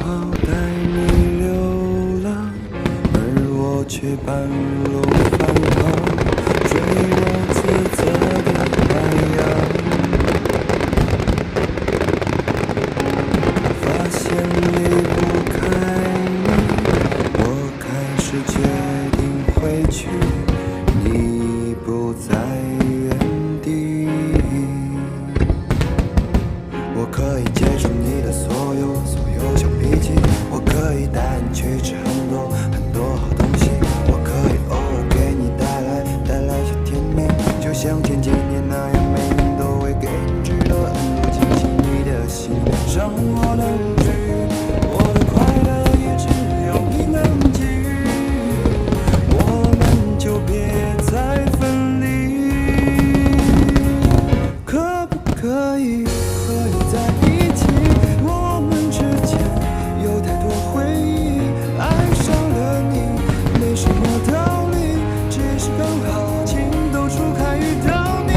好带你流浪，而我却半路返航，坠落自责的海洋。发现离不开你，我开始决定回去，你不在原地。我可以接受你的所有小脾气，我可以带你去吃很多好东西，我可以偶尔给你带来些甜蜜，就像前几年那样，每年都会给你知道很多惊喜。你的心让我能治愈，我的快乐也只有你能给予，我们就别再分离，可不可以和你在一起？我们之间有太多回忆，爱上了你没什么道理，只是刚好情窦初开遇到你。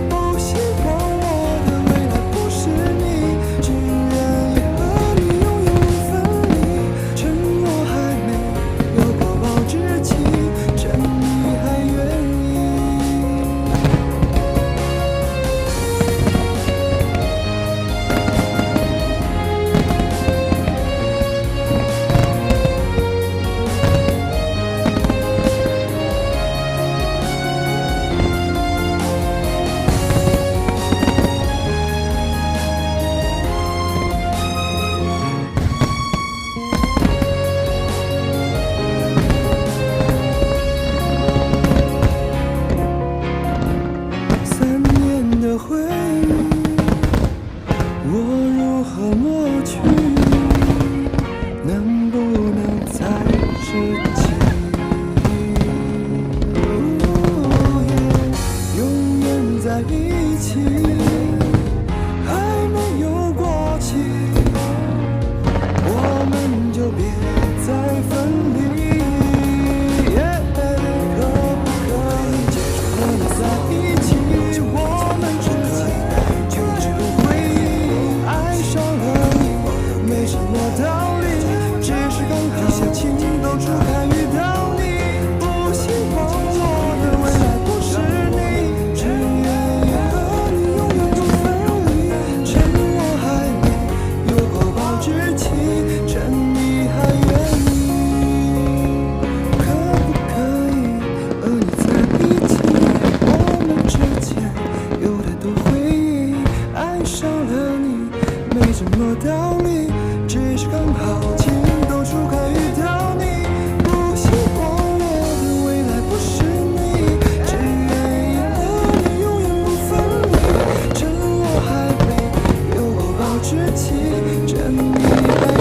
不希望我的未来不是你，只愿意和你永远不分离。趁我还没有过保质期，趁你还愿意。3年的回忆，我如何抹去？能不能再拾起？永远在一起，还没有过期，我们就别再分离。可不可以接受和你在一起？我们之间就只有回忆，爱上了你没什么道理，只是刚好情窦初开遇到你。不希望我的未来不是你，只愿意和你永远不分离。趁我还没有过保质期，趁你还愿意，可不可以和你在一起？我们之间有太多回忆，爱上了你没什么道理，只是刚好情窦初开遇到你。不希望我的未来不是你，只愿意和你永远不分离。趁我还没有过保质期，趁你还